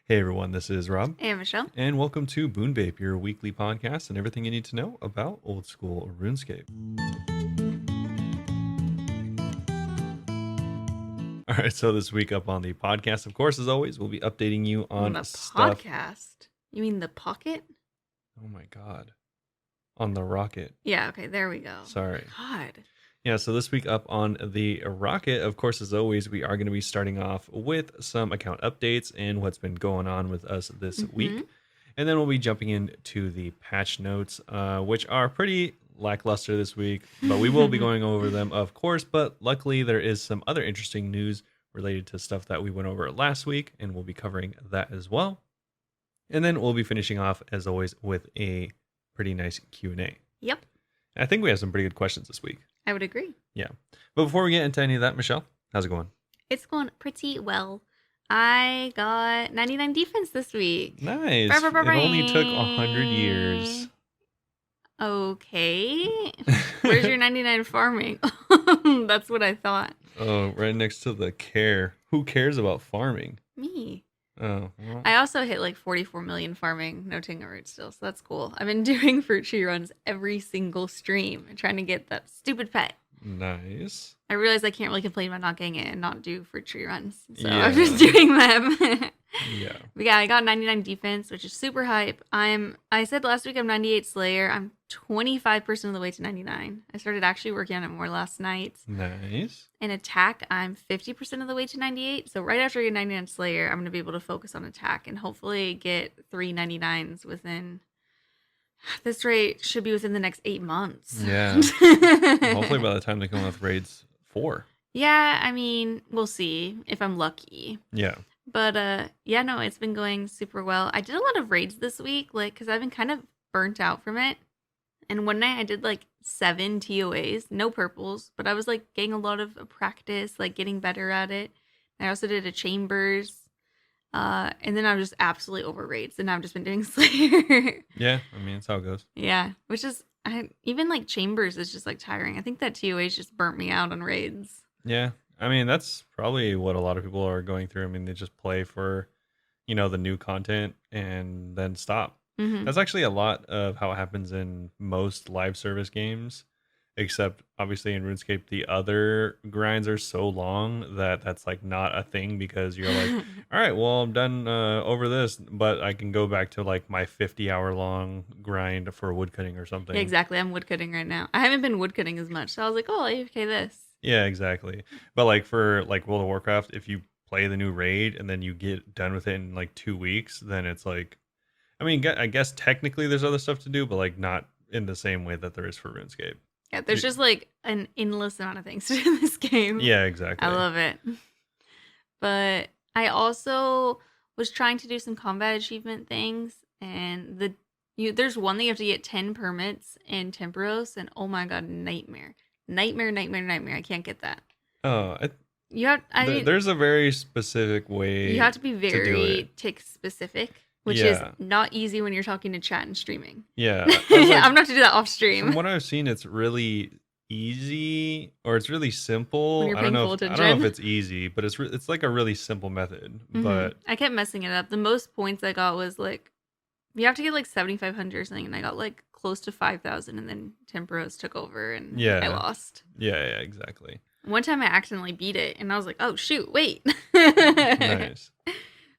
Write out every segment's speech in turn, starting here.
Hey everyone, this is Rob, Hey, Michelle. and welcome to Bunebape, your weekly podcast and everything you need to know about old school RuneScape. All right, so this week up on the podcast, of course, as always, we'll be updating you On on the stuff. podcast. You mean the pocket? Oh my god, on the rocket. Yeah, okay, there we go. Sorry. God. Yeah, so this week up on the rocket, of course, as always, we are going to be starting off with some account updates and what's been going on with us this week. And then we'll be jumping into the patch notes, which are pretty lackluster this week, but we will be going over them, of course. But luckily, there is some other interesting news related to stuff that we went over last week, and we'll be covering that as well. And then we'll be finishing off, as always, with a pretty nice Q&A. Yep. I think we have some pretty good questions this week. I would agree. Yeah. But before we get into any of that, Michelle, how's it going? It's going pretty well. I got 99 defense this week. Nice. It only took 100 years. Okay. Where's your 99 farming? That's what I thought. Oh, right next to the care. Who cares about farming? Me. Oh, well. I also hit like 44 million farming, no Tinga root still, so that's cool. I've been doing fruit tree runs every single stream and trying to get that stupid pet. Nice. I realize I can't really complain about not getting it and not do fruit tree runs, so Yeah. I'm just doing them. Yeah. But yeah, I got 99 defense, which is super hype. I said last week I'm 98 Slayer. I'm 25% of the way to 99. I started actually working on it more last night. Nice. In attack, I'm 50% of the way to 98. So right after I get 99 Slayer, I'm going to be able to focus on attack and hopefully get 3 99s within... This rate should be within the next 8 months. Yeah. Hopefully by the time they come out with raids 4. Yeah, I mean, we'll see if I'm lucky. Yeah. But yeah, no, it's been going super well. I did a lot of raids this week, like, because I've been kind of burnt out from it. And one night I did like 7 TOAs, no purples, but I was like getting a lot of practice, like getting better at it. I also did a chambers. And then I was just absolutely over raids, and I've just been doing Slayer. Yeah, I mean, that's how it goes. Yeah, which is, even like chambers is just like tiring. I think that TOA's just burnt me out on raids. Yeah. I mean, that's probably what a lot of people are going through. I mean, they just play for, the new content and then stop. Mm-hmm. That's actually a lot of how it happens in most live service games, except obviously in RuneScape, the other grinds are so long that that's like not a thing because you're like, all right, well, I'm done over this, but I can go back to like my 50-hour long grind for woodcutting or something. Yeah, exactly. I'm woodcutting right now. I haven't been woodcutting as much, so I was like, oh, okay, this. Yeah, exactly. But like for like World of Warcraft, if you play the new raid and then you get done with it in like 2 weeks, then it's like, I mean, I guess technically there's other stuff to do, but like not in the same way that there is for RuneScape. Yeah, there's just like an endless amount of things to do in this game. Yeah, exactly. I love it. But I also was trying to do some combat achievement things, and there's one that you have to get 10 permits in Temporos, and oh my god, nightmare. I can't get that. Oh, You have, there's a very specific way. You have to be do very it. tick specific, which is not easy when you're talking to chat and streaming. Yeah. I'm not going to do that off stream. From what I've seen, it's really easy, or it's really simple. When you're I don't know. paying full I don't know if it's easy, but it's like a really simple method. Mm-hmm. But I kept messing it up. The most points I got was like, you have to get like 7,500 or something, and I got like close to 5,000, and then Temporos took over, and I lost. Yeah, exactly. One time I accidentally beat it, and I was like, oh shoot, wait. Nice.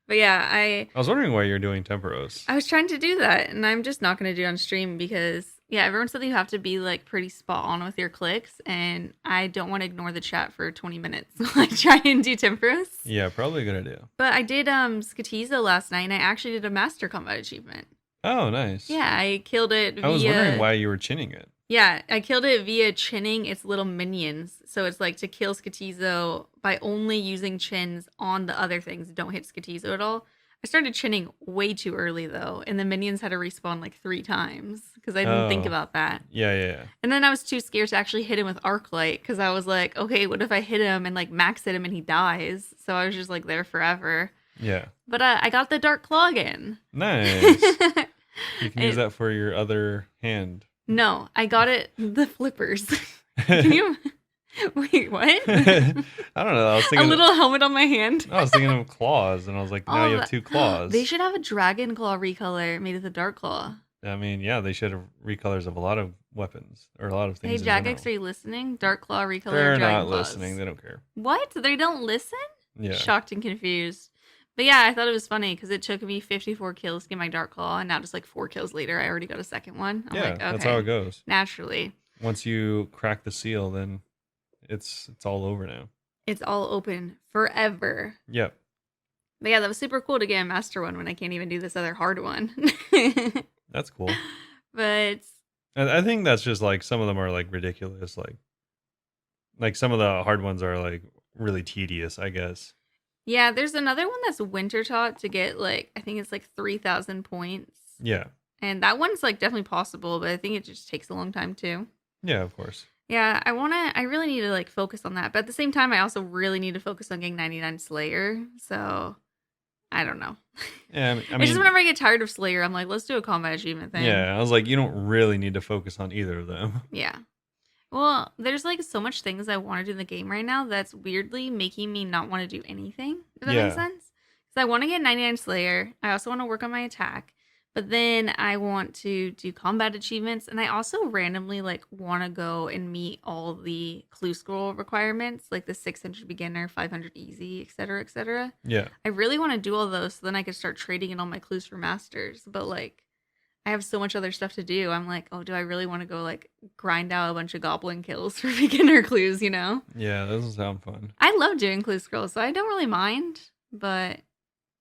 But yeah, I was wondering why you're doing Temporos. I was trying to do that, and I'm just not going to do it on stream because, yeah, everyone said that you have to be like pretty spot on with your clicks, and I don't want to ignore the chat for 20 minutes while I try and do Temporos. Yeah, probably a good idea. But I did Skatizo last night, and I actually did a Master Combat achievement. Oh, nice. Yeah, I killed it I was wondering why you were chinning it. Yeah, I killed it via chinning its little minions. So it's like to kill Skatizo by only using chins on the other things. Don't hit Skatizo at all. I started chinning way too early, though, and the minions had to respawn like 3 times because I didn't think about that. Yeah. And then I was too scared to actually hit him with Arc Light because I was like, okay, what if I hit him and like max hit him and he dies? So I was just like there forever. Yeah. But I got the Dark Claw again. Nice. You can use that for your other hand. No, I got it, the flippers. Can you? Wait, what? I don't know. A little helmet on my hand. I was thinking of claws, and I was like, now you have two claws. They should have a dragon claw recolor made with a dark claw. I mean, yeah, they should have recolors of a lot of weapons or a lot of things. Hey, Jagex, are you listening? Dark claw recolor. They're dragon not claws. listening. They don't care. What? They don't listen? Yeah. Shocked and confused. But yeah, I thought it was funny because it took me 54 kills to get my dark claw, and now just like 4 kills later, I already got a second one. I'm like, okay, that's how it goes. Naturally. Once you crack the seal, then it's all over now. It's all open forever. Yep. But yeah, that was super cool to get a master one when I can't even do this other hard one. That's cool. But I think that's just like some of them are like ridiculous. Like some of the hard ones are like really tedious, I guess. Yeah, there's another one that's winter taught to get like, I think it's like 3,000 points. Yeah. And that one's like definitely possible, but I think it just takes a long time too. Yeah, of course. Yeah, I really need to like focus on that. But at the same time, I also really need to focus on getting 99 Slayer. So I don't know. Yeah, I mean, it's just whenever I get tired of Slayer, I'm like, let's do a combat achievement thing. Yeah, I was like, you don't really need to focus on either of them. Yeah. Well, there's like so much things I want to do in the game right now that's weirdly making me not want to do anything, if that makes sense. Because I want to get 99 Slayer. I also want to work on my attack. But then I want to do combat achievements. And I also randomly like want to go and meet all the clue scroll requirements, like the 600 beginner, 500 easy, etc., etc. Yeah. I really want to do all those so then I can start trading in all my clues for masters. But like, I have so much other stuff to do. I'm like, oh, do I really want to go like grind out a bunch of goblin kills for beginner clues, you know? Yeah, that doesn't sound fun. I love doing clue scrolls, so I don't really mind. But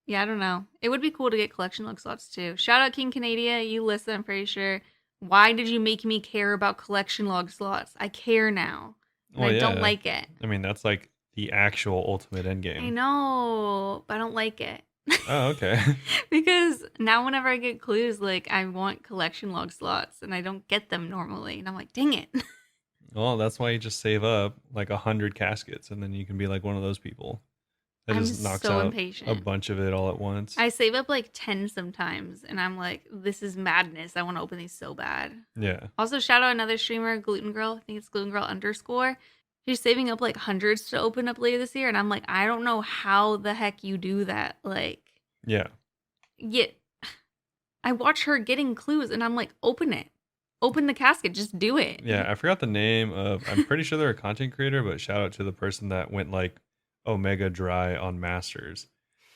yeah, I don't know. It would be cool to get collection log slots too. Shout out King Canadia. You listen, I'm pretty sure. Why did you make me care about collection log slots? I care now. And I don't like it. I mean, that's like the actual ultimate endgame. I know, but I don't like it. Oh, okay. Because now whenever I get clues, like I want collection log slots and I don't get them normally. And I'm like, dang it. Well, that's why you just save up like 100 caskets and then you can be like one of those people that just knocks out impatient. A bunch of it all at once. I save up like 10 sometimes and I'm like, this is madness. I want to open these so bad. Yeah. Also, shout out another streamer, Gluten Girl. I think it's Gluten Girl _ She's saving up like hundreds to open up later this year. And I'm like, I don't know how the heck you do that. Like, yeah. Yet, I watch her getting clues and I'm like, open it. Open the casket. Just do it. Yeah. I forgot the name of, I'm pretty sure they're a content creator, but shout out to the person that went like Omega dry on Masters.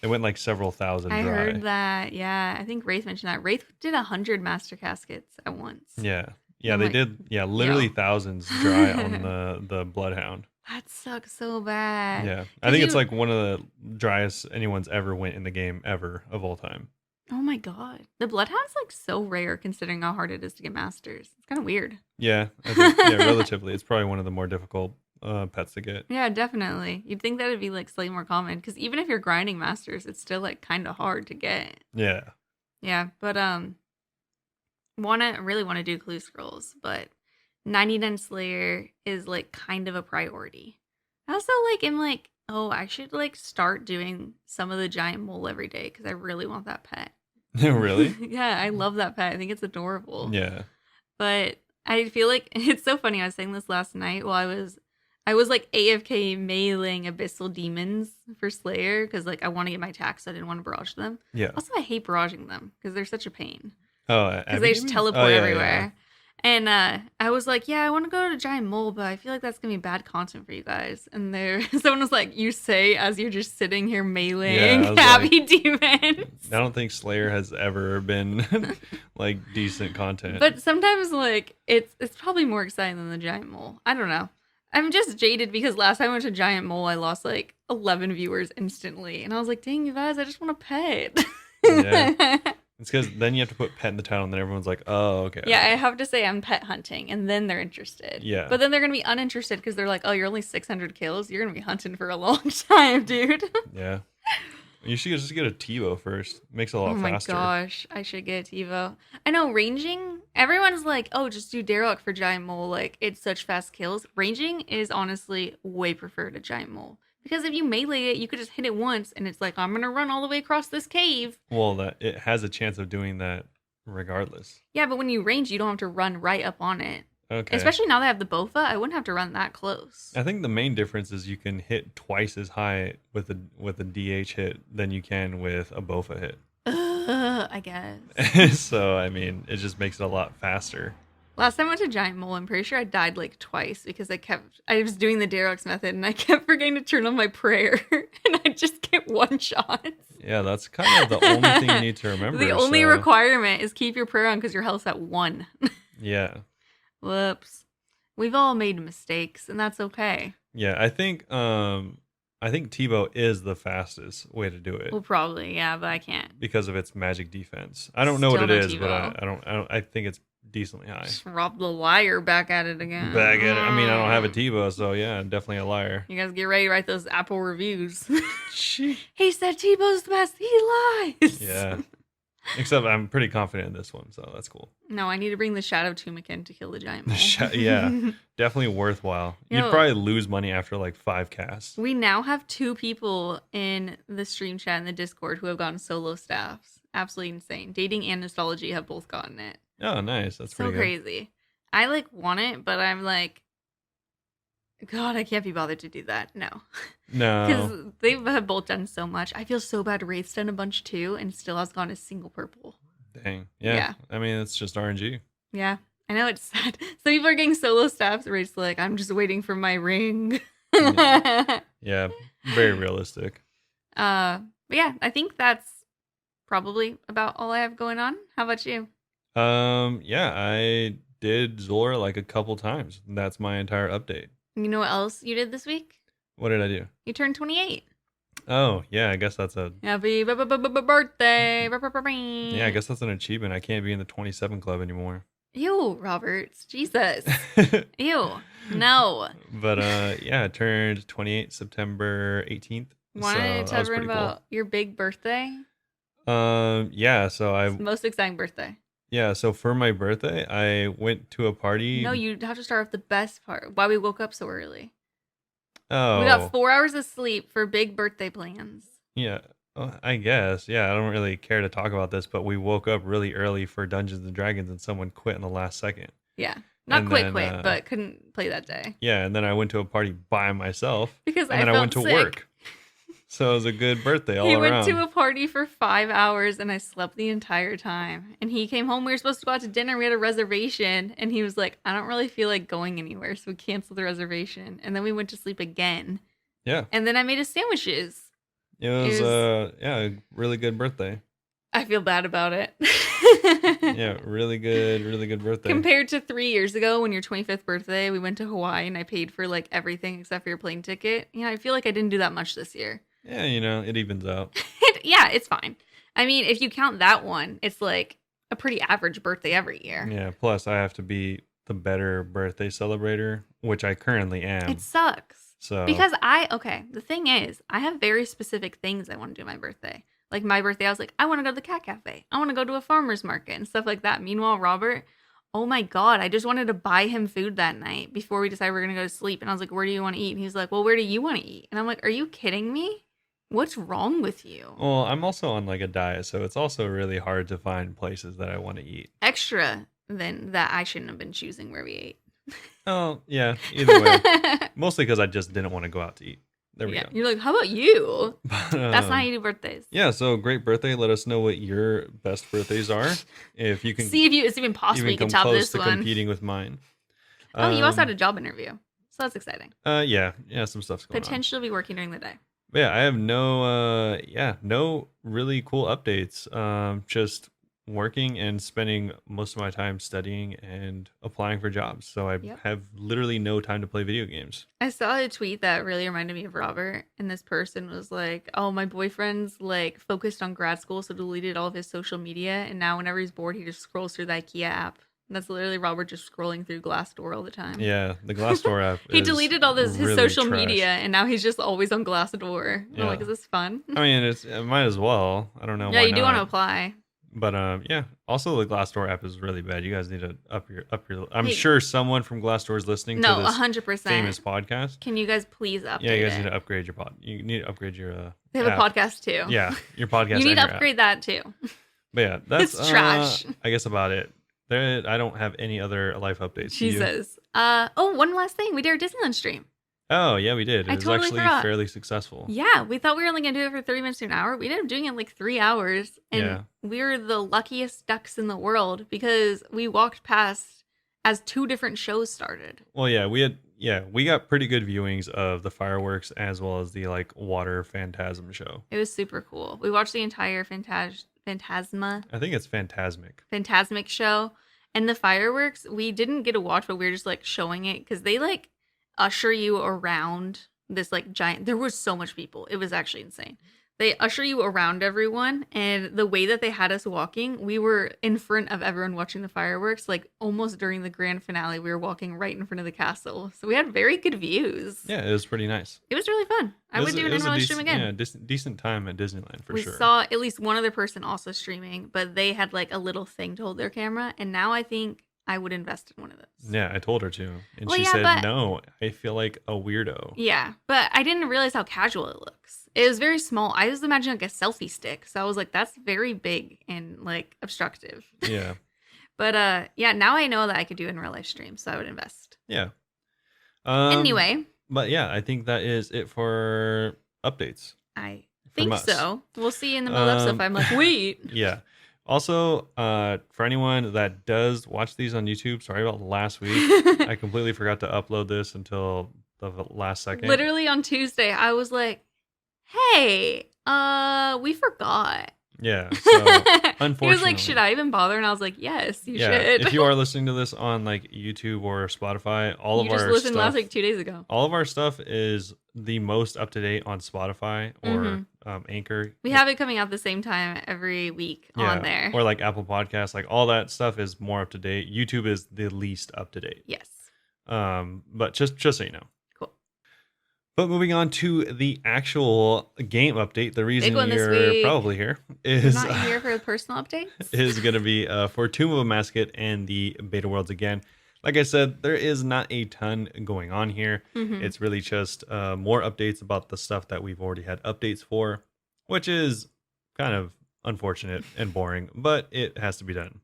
They went like several thousand dry. I heard that. Yeah. I think Wraith mentioned that. Wraith did 100 master caskets at once. Yeah. Yeah, they did. Yeah, literally thousands dry on the Bloodhound. That sucks so bad. Yeah, I think it's like one of the driest anyone's ever went in the game ever of all time. Oh my god, the Bloodhound's like so rare considering how hard it is to get masters. It's kind of weird. Yeah, I think, yeah, relatively, it's probably one of the more difficult pets to get. Yeah, definitely. You'd think that would be like slightly more common because even if you're grinding masters, it's still like kind of hard to get. Yeah. Yeah, but really want to do clue scrolls, but 99 Slayer is like kind of a priority. I also like am like, oh, I should like start doing some of the giant mole every day because I really want that pet. Really? Yeah, I love that pet. I think it's adorable. Yeah. But I feel like it's so funny. I was saying this last night while I was like AFK meleeing abyssal demons for Slayer because like I want to get my attacks. So I didn't want to barrage them. Yeah. Also, I hate barraging them because they're such a pain. Oh, because they just teleport everywhere. And I was like, yeah, I want to go to Giant Mole, but I feel like that's going to be bad content for you guys. And someone was like, you say as you're just sitting here meleeing happy demons. I don't think Slayer has ever been like decent content. But sometimes like it's probably more exciting than the Giant Mole. I don't know. I'm just jaded because last time I went to Giant Mole, I lost like 11 viewers instantly. And I was like, dang, you guys, I just want a pet. Yeah. It's because then you have to put pet in the title and then everyone's like, oh, okay. Yeah, I have to say I'm pet hunting and then they're interested. Yeah. But then they're going to be uninterested because they're like, oh, you're only 600 kills. You're going to be hunting for a long time, dude. Yeah. You should just get a TiVo first. Makes it a lot faster. Oh my gosh, I should get a TiVo. I know ranging, everyone's like, oh, just do Darrock for Giant Mole. Like, it's such fast kills. Ranging is honestly way preferred to Giant Mole. Because if you melee it, you could just hit it once, and it's like, I'm going to run all the way across this cave. Well, it has a chance of doing that regardless. Yeah, but when you range, you don't have to run right up on it. Okay. Especially now that I have the Bofa, I wouldn't have to run that close. I think the main difference is you can hit twice as high with a DH hit than you can with a Bofa hit. I guess. So I mean, it just makes it a lot faster. Last time I went to Giant Mole, I'm pretty sure I died like twice because I was doing the Darox method and I kept forgetting to turn on my prayer and I just get one shots. Yeah, that's kind of the only thing you need to remember. The only requirement is keep your prayer on because your health's at 1. Yeah. Whoops. We've all made mistakes and that's okay. Yeah, I think Tebow is the fastest way to do it. Well, probably, yeah, but I can't. Because of its magic defense. I don't know what Still it no is, but I think it's decently high. Just Rob the liar back at it again. Back at it. I mean, I don't have a Tebow, so yeah, definitely a liar. You guys get ready to write those Apple reviews. He said Tebow's the best. He lies. Yeah. Except I'm pretty confident in this one, so that's cool. No, I need to bring the Shadow Tumikin to kill the Giant Mole. Yeah, definitely worthwhile. You'd probably lose money after like 5 casts. We now have 2 people in the stream chat and the Discord who have gotten solo staffs. Absolutely insane. Dating and Nostology have both gotten it. Oh, nice. That's pretty so crazy. I like want it, but I'm like, God, I can't be bothered to do that. No. Because they have both done so much. I feel so bad. Wraith's done a bunch too and still has gone a single purple. Dang. Yeah. I mean, it's just RNG. Yeah. I know it's sad. Some people are getting solo staffs. Wraith's like, I'm just waiting for my ring. Yeah. Very realistic. But yeah, I think that's probably about all I have going on. How about you? Yeah, I did Zora like a couple times. That's my entire update. You know what else you did this week? What did I do? You turned 28. Oh, yeah, I guess that's a... Happy birthday. Yeah, I guess that's an achievement. I can't be in the 27 club anymore. Ew, Roberts. Jesus. Ew. No. But, yeah, I turned 28 September 18th. Want to tell me about your big birthday? Yeah, so it's the most exciting birthday. Yeah, so for my birthday, I went to a party. No, you have to start with the best part. Why we woke up so early. Oh. We got 4 hours of sleep for big birthday plans. Yeah, I guess. Yeah, I don't really care to talk about this, but we woke up really early for Dungeons and Dragons and someone quit in the last second. Yeah. Not quit, but couldn't play that day. Yeah, and then I went to a party by myself. Because and then I went to work. So it was a good birthday all around. He went to a party for 5 hours and I slept the entire time. And he came home. We were supposed to go out to dinner. We had a reservation. And he was like, I don't really feel like going anywhere. So we canceled the reservation. And then we went to sleep again. Yeah. And then I made us sandwiches. It was a really good birthday. I feel bad about it. Yeah, really good birthday. Compared to 3 years ago when your 25th birthday, we went to Hawaii and I paid for like everything except for your plane ticket. Yeah, I feel like I didn't do that much this year. Yeah, you know, it evens out. Yeah, it's fine. I mean, if you count that one, it's like a pretty average birthday every year. Yeah, plus I have to be the better birthday celebrator, which I currently am. It sucks. So because the thing is, I have very specific things I want to do on my birthday. Like my birthday, I was like, I want to go to the cat cafe. I want to go to a farmer's market and stuff like that. Meanwhile, Robert, oh my God, I just wanted to buy him food that night before we decided we were going to go to sleep. And I was like, where do you want to eat? And he's like, well, where do you want to eat? And I'm like, are you kidding me? What's wrong with you? Well, I'm also on like a diet, so it's also really hard to find places that I want to eat. Extra than that I shouldn't have been choosing where we ate. Oh, yeah. Either way. Mostly because I just didn't want to go out to eat. There we go. You're like, how about you? That's not how you do birthdays. Yeah, so great birthday. Let us know what your best birthdays are. If you can see if it's even possible you can top this one. Competing with mine. Oh, you also had a job interview. So that's exciting. Yeah, some stuff's going on. Potentially be working during the day. But yeah, I have no really cool updates. Just working and spending most of my time studying and applying for jobs. So I have literally no time to play video games. I saw a tweet that really reminded me of Robert. And this person was like, oh, my boyfriend's like focused on grad school, so deleted all of his social media. And now whenever he's bored, he just scrolls through the IKEA app. And that's literally Robert just scrolling through Glassdoor all the time. Yeah, the Glassdoor app. He deleted all his really social trash. media, and now he's just always on Glassdoor. Yeah. I'm like, is this fun? I mean, it might as well. I don't know. Yeah, why you do want to apply. But yeah. Also, the Glassdoor app is really bad. You guys need to up your. I'm sure someone from Glassdoor is listening to this 100% famous podcast. Can you guys please update? Yeah, you guys need to upgrade your pod. You need to upgrade your. They have app. a podcast too. Yeah, your podcast. You need to upgrade that too. But yeah, that's it's trash. I guess about it I don't have any other life updates. Do you? Jesus. One last thing. We did our Disneyland stream. Oh, yeah, we did. It I was totally actually forgot. fairly successful. Yeah, we thought we were only going to do it for 30 minutes to an hour. We ended up doing it like 3 hours. And Yeah. we were the luckiest ducks in the world because we walked past as 2 different shows started. Well, yeah, we got pretty good viewings of the fireworks as well as the like water phantasm show. It was super cool. We watched the entire Phantasmic I think it's phantasmic. show. And the fireworks, we didn't get to watch, but we were just like showing it because they like usher you around this like giant. There was so much people. It was actually insane. They usher you around everyone, and the way that they had us walking, we were in front of everyone watching the fireworks. Like almost during the grand finale, we were walking right in front of the castle, so we had very good views. Yeah, it was pretty nice. It was really fun. I would do an in-real stream again. Yeah, decent time at Disneyland for we sure. saw at least one other person also streaming, but they had like a little thing to hold their camera, and now I think I would invest in one of those. Yeah, I told her to, and Well, she yeah, said, but- "No, I feel like a weirdo." Yeah, but I didn't realize how casual it looks. It was very small. I was imagining like a selfie stick, so I was like, "That's very big and like obstructive." Yeah, But yeah, now I know that I could do in real life stream, so I would invest. yeah. Anyway, But yeah, I think that is it for updates. I from think us. so. We'll see in the middle of the episode if I'm like, wait. Yeah. Also, for anyone that does watch these on YouTube, sorry about last week. I completely forgot to upload this until the last second. Literally on Tuesday, I was like, "Hey, we forgot." Yeah. So unfortunately, He was like, "Should I even bother?" And I was like, "Yes, you yeah, should." if you are listening to this on like YouTube or Spotify, all you of just our listened stuff, last like 2 days ago. all of our stuff is the most up to date on Spotify or Anchor. We have it coming out the same time every week on there. Or like Apple Podcasts, like all that stuff is more up to date. YouTube is the least up to date. Yes. But just so you know. Cool. But moving on to the actual game update, the reason one this you're week. probably here I'm is not here for personal updates. is going to be for Tomb of a Mascot and the Beta Worlds again. Like I said, there is not a ton going on here. Mhm. It's really just more updates about the stuff that we've already had updates for, which is kind of unfortunate and boring, but it has to be done.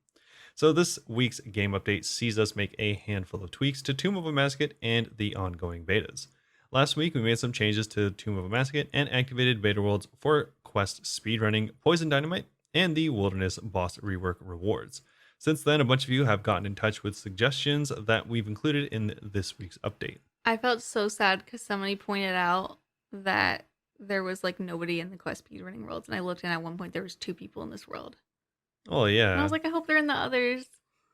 So this week's game update sees us make a handful of tweaks to Tomb of a Mascot and the ongoing betas. Last week, we made some changes to Tomb of a Mascot and activated beta worlds for quest speedrunning, Poison Dynamite, and the Wilderness boss rework rewards. Since then, a bunch of you have gotten in touch with suggestions that we've included in this week's update. I felt so sad because somebody pointed out that there was like nobody in the quest speedrunning worlds, and I looked and at one point there was 2 people in this world. Oh yeah. And I was like, I hope they're in the others.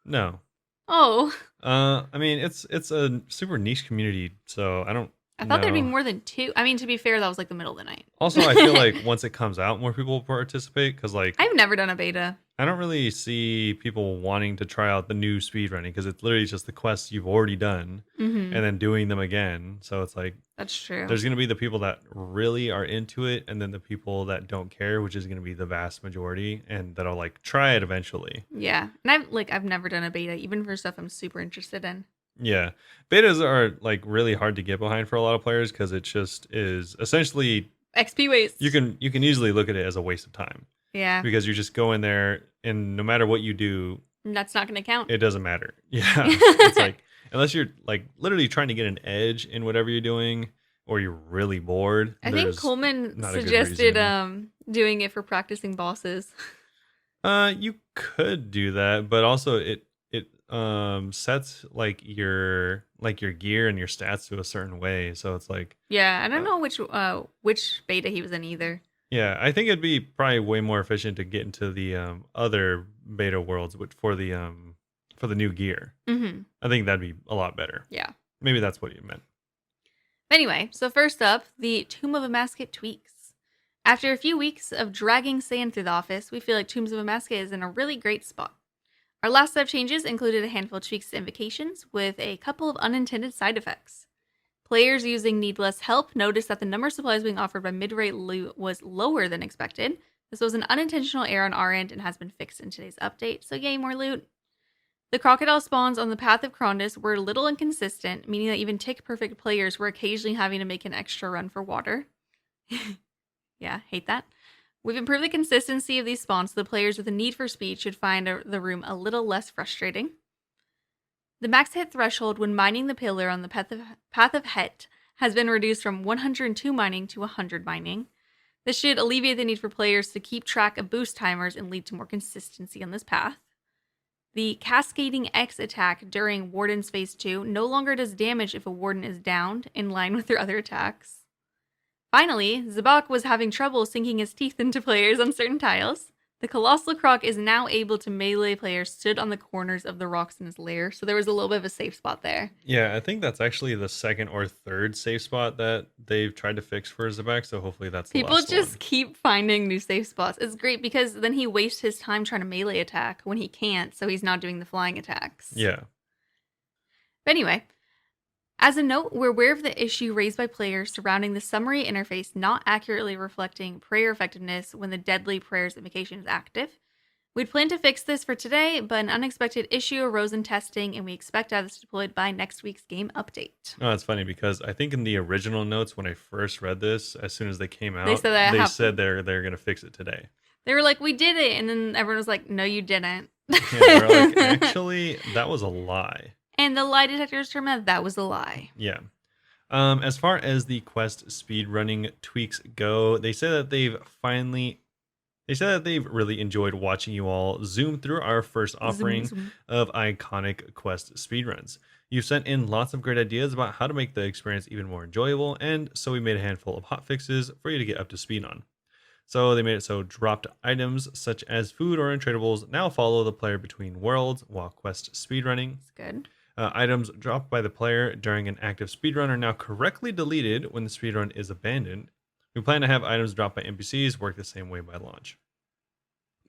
No. Oh. I mean, it's a super niche community, so I don't. I thought there'd be know. more than 2. I mean, to be fair, that was like the middle of the night. Also, I feel like once it comes out, more people will participate because, like, I've never done a beta. I don't really see people wanting to try out the new speedrunning because it's literally just the quests you've already done Mm-hmm. and then doing them again. So it's like That's true. there's going to be the people that really are into it and then the people that don't care, which is going to be the vast majority and that'll like try it eventually. Yeah. And I've never done a beta, even for stuff I'm super interested in. Yeah. Betas are like really hard to get behind for a lot of players because it just is essentially XP waste. you can easily look at it as a waste of time Yeah. because you just go in there and no matter what you do, That's not going to count. it doesn't matter. Yeah. It's like, unless you're like literally trying to get an edge in whatever you're doing or you're really bored. I think there's Coleman not a good suggested reason. doing it for practicing bosses. You could do that, but also it sets like your gear and your stats to a certain way. So it's like, Yeah, I don't know which beta he was in either. yeah, I think it'd be probably way more efficient to get into the other beta worlds for the new gear. Mm-hmm. I think that'd be a lot better. Yeah. Maybe that's what you meant. Anyway, so first up, the Tomb of a Mascot tweaks. After a few weeks of dragging sand through the office, we feel like Tombs of a Mascot is in a really great spot. Our last set of changes included a handful of tweaks to invocations with a couple of unintended side effects. Players using needless help noticed that the number of supplies being offered by mid-rate loot was lower than expected. This was an unintentional error on our end and has been fixed in today's update, so yay, more loot. The crocodile spawns on the path of Krondus were a little inconsistent, meaning that even tick-perfect players were occasionally having to make an extra run for water. Yeah, hate that. We've improved the consistency of these spawns so the players with a need for speed should find the room a little less frustrating. The max hit threshold when mining the pillar on the Path of Het has been reduced from 102 mining to 100 mining. This should alleviate the need for players to keep track of boost timers and lead to more consistency on this path. The Cascading X attack during Warden's Phase 2 no longer does damage if a Warden is downed, in line with their other attacks. Finally, Zabak was having trouble sinking his teeth into players on certain tiles. The Colossal Croc is now able to melee players stood on the corners of the rocks in his lair, so there was a little bit of a safe spot there. Yeah, I think that's actually the second or third safe spot that they've tried to fix for Zabak, so hopefully that's the People last just one. keep finding new safe spots. It's great because then he wastes his time trying to melee attack when he can't, so he's not doing the flying attacks. Yeah. But anyway, as a note, we're aware of the issue raised by players surrounding the summary interface not accurately reflecting prayer effectiveness when the Deadly Prayers invocation is active. We'd planned to fix this for today, but an unexpected issue arose in testing, and we expect to have this deployed by next week's game update. Oh, that's funny because I think in the original notes when I first read this, as soon as they came out, They said they're going to fix it today. They were like, we did it, and then everyone was like, no, you didn't. Yeah, they're like, actually, that was a lie. And the lie detectors determined that was a lie. Yeah. As far as the quest speedrunning tweaks go, they say that they've really enjoyed watching you all zoom through our first offering of iconic quest speedruns. You've sent in lots of great ideas about how to make the experience even more enjoyable, and so we made a handful of hotfixes for you to get up to speed on. So they made it so dropped items such as food or untradables now follow the player between worlds while quest speedrunning. That's good. Items dropped by the player during an active speedrun are now correctly deleted when the speedrun is abandoned. We plan to have items dropped by NPCs work the same way by launch.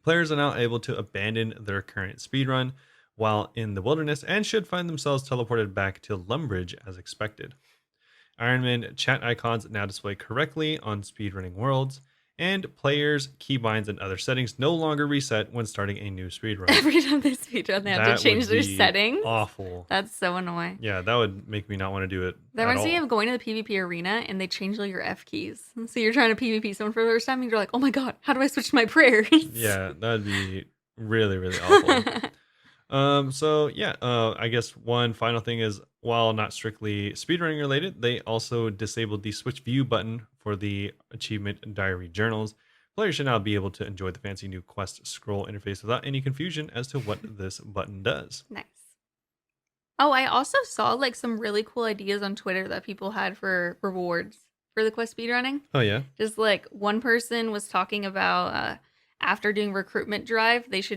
Players are now able to abandon their current speedrun while in the wilderness and should find themselves teleported back to Lumbridge as expected. Ironman chat icons now display correctly on speedrunning worlds, and players' keybinds and other settings no longer reset when starting a new speedrun. Every time they speedrun, they have to change their settings. Awful. That's so annoying. Yeah, that would make me not want to do it. That reminds me of going to the PvP arena and they change all your F keys. So you're trying to PvP someone for the first time and you're like, oh my god, how do I switch to my prayers? Yeah, that'd be really, really awful. I guess one final thing is, while not strictly speedrunning related, they also disabled the switch view button for the achievement diary journals. Players should now be able to enjoy the fancy new quest scroll interface without any confusion as to what this button does. Nice. Oh, I also saw like some really cool ideas on Twitter that people had for rewards for the quest speedrunning. Oh yeah? Just like one person was talking about after doing recruitment drive, there's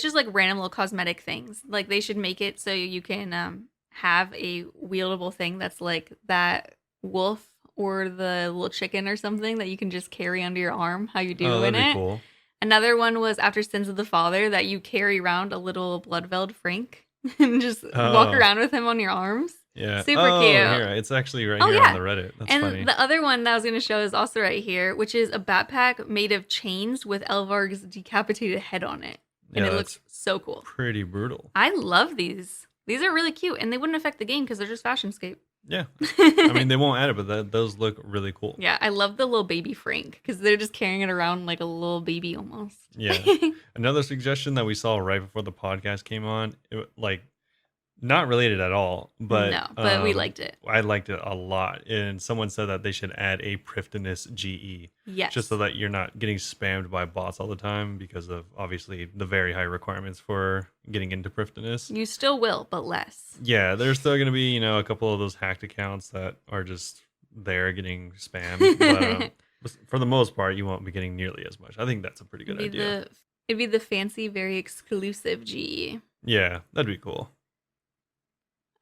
just like random little cosmetic things. Like they should make it so you can have a wieldable thing that's like that wolf or the little chicken or something that you can just carry under your arm, how you do in it. Cool. Another one was after Sins of the Father that you carry around a little blood-veiled Frank and just walk around with him on your arms. Yeah. Super cute. Here, it's actually right here on the Reddit. That's and funny. The other one that I was going to show is also right here, which is a backpack made of chains with Elvarg's decapitated head on it. And it looks so cool. Pretty brutal. I love these. These are really cute, and they wouldn't affect the game because they're just fashionscape. Yeah. I mean, they won't add it, but those look really cool. Yeah, I love the little baby Frank because they're just carrying it around like a little baby almost. Yeah. Another suggestion that we saw right before the podcast came on, not related at all, but no, but we liked it. I liked it a lot, and someone said that they should add a Prifdinous GE. Yes. Just so that you're not getting spammed by bots all the time because of obviously the very high requirements for getting into Prifdinous. You still will, but less. Yeah, there's still going to be, a couple of those hacked accounts that are just there getting spammed. But for the most part, you won't be getting nearly as much. I think that's a pretty good idea. It'd be the fancy, very exclusive GE. Yeah, that'd be cool.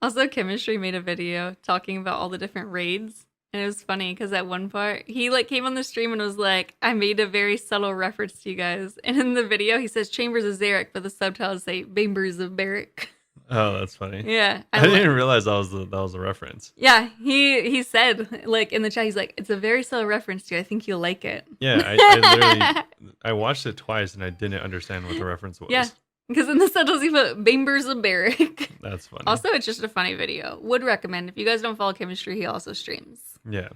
Also, Chemistry made a video talking about all the different raids. And it was funny because at one part, he came on the stream and was like, I made a very subtle reference to you guys. And in the video, he says Chambers of Zarek, but the subtitles say Bambers of Barrack. Oh, that's funny. Yeah. I didn't realize that was a reference. Yeah, he said, in the chat, he's like, it's a very subtle reference to you. I think you'll like it. Yeah, I literally watched it twice and I didn't understand what the reference was. Yeah. Because in the subtitles, he put Bambers of Barrack. That's funny. Also, it's just a funny video. Would recommend. If you guys don't follow Chemistry, he also streams. Yeah,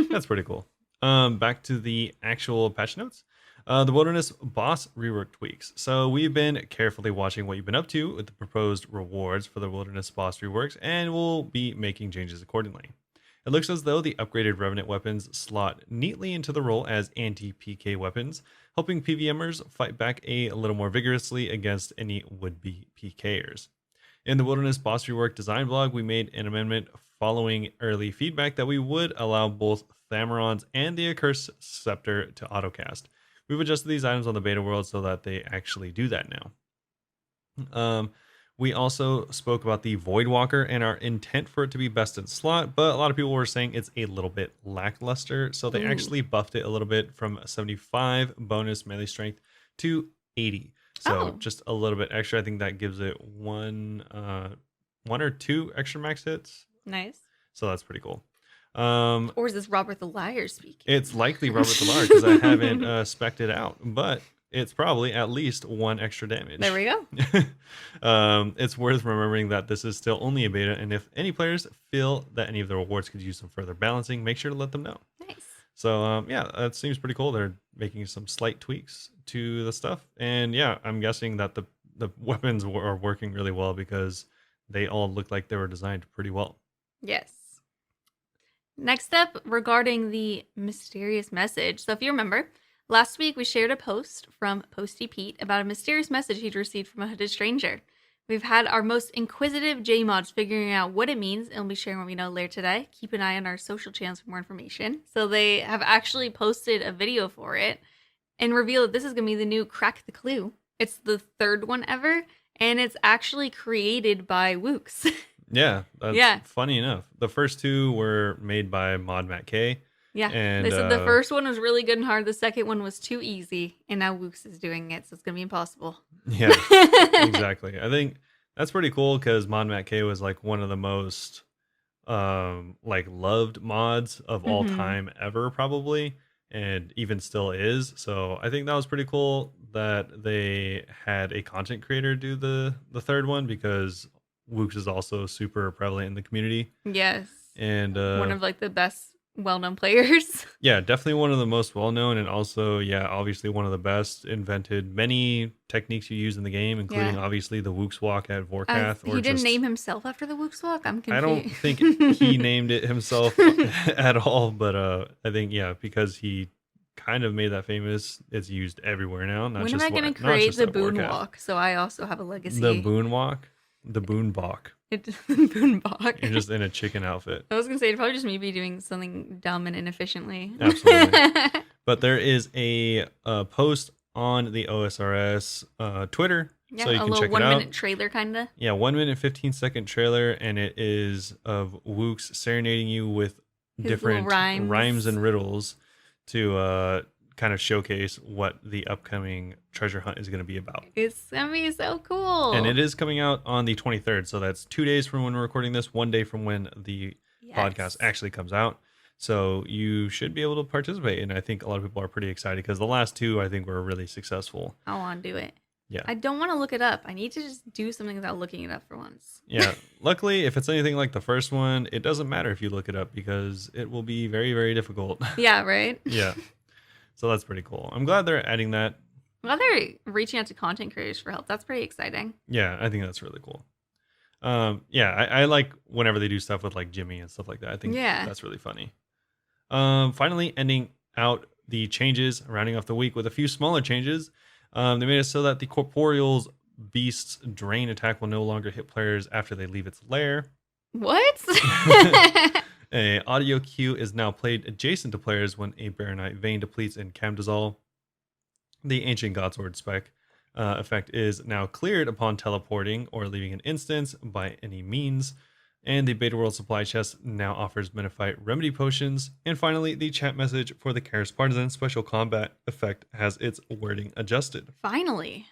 that's pretty cool. Back to the actual patch notes. The Wilderness Boss rework tweaks. So we've been carefully watching what you've been up to with the proposed rewards for the Wilderness Boss reworks, and we'll be making changes accordingly. It looks as though the upgraded Revenant weapons slot neatly into the role as anti-PK weapons, helping PVMers fight back a little more vigorously against any would-be PKers. In the Wilderness Boss rework design blog, we made an amendment following early feedback that we would allow both Thamarons and the Accursed Scepter to autocast. We've adjusted these items on the beta world so that they actually do that now. We also spoke about the Voidwalker and our intent for it to be best in slot, but a lot of people were saying it's a little bit lackluster, so they actually buffed it a little bit from 75 bonus melee strength to 80. So just a little bit extra. I think that gives it one or two extra max hits. Nice. So that's pretty cool. Or is this Robert the Liar speaking? It's likely Robert the Liar because I haven't spec'd it out, but it's probably at least one extra damage. There we go. It's worth remembering that this is still only a beta, and if any players feel that any of the rewards could use some further balancing, make sure to let them know. Nice. So yeah, that seems pretty cool. They're making some slight tweaks to the stuff, and yeah, I'm guessing that the weapons are working really well because they all look like they were designed pretty well. Yes. Next up, regarding the mysterious message. So if you remember, last week we shared a post from Posty Pete about a mysterious message he'd received from a hooded stranger. We've had our most inquisitive J-mods figuring out what it means, and we'll be sharing what we know later today. Keep an eye on our social channels for more information. So they have actually posted a video for it and revealed that this is going to be the new Crack the Clue. It's the third one ever, and it's actually created by Woox. Yeah, that's funny enough. The first two were made by Mod Matt K. Yeah, and they said the first one was really good and hard. The second one was too easy, and now Woox is doing it, so it's going to be impossible. Yeah, exactly. I think that's pretty cool because Mod Matt K was like one of the most loved mods of all time ever, probably, and even still is. So I think that was pretty cool that they had a content creator do the third one because Woox is also super prevalent in the community. Yes. And one of like the best well-known players. Yeah, definitely one of the most well-known, and also, yeah, obviously one of the best. Invented many techniques you use in the game, including obviously the Woox walk at Vorkath. He didn't name himself after the Woox walk? I'm confused. I don't think he named it himself at all, but I think, yeah, because he kind of made that famous, it's used everywhere now. When am I going to create the Boon walk so I also have a legacy? The Boon walk? The Boonbach. Boonbach. You're just in a chicken outfit. I was gonna say it'd probably just me be doing something dumb and inefficiently. Absolutely. But there is a post on the OSRS Twitter, so you can check it out. 1 minute trailer, kinda. Yeah, 1 minute 15-second trailer, and it is of Woox serenading you with different rhymes and riddles to kind of showcase what the upcoming treasure hunt is going to be about. It's going to be so cool. And it is coming out on the 23rd. So that's 2 days from when we're recording this, 1 day from when the podcast actually comes out. So you should be able to participate. And I think a lot of people are pretty excited because the last two, I think, were really successful. I want to do it. Yeah. I don't want to look it up. I need to just do something without looking it up for once. Yeah. Luckily, if it's anything like the first one, it doesn't matter if you look it up because it will be very, very difficult. Yeah, right? Yeah. So that's pretty cool. I'm glad they're adding that. I'm glad they're reaching out to content creators for help. That's pretty exciting. Yeah, I think that's really cool. Yeah, I like whenever they do stuff with like Jimmy and stuff like that. I think that's really funny. Finally, ending out the changes, rounding off the week with a few smaller changes. They made it so that the Corporeal's Beast's Drain attack will no longer hit players after they leave its lair. What? A audio cue is now played adjacent to players when a Baronite Vein depletes in Camdazal. The Ancient Godsword spec effect is now cleared upon teleporting or leaving an instance by any means. And the Beta World supply chest now offers Menophyte remedy potions. And finally, the chat message for the Karis Partisan special combat effect has its wording adjusted. Finally,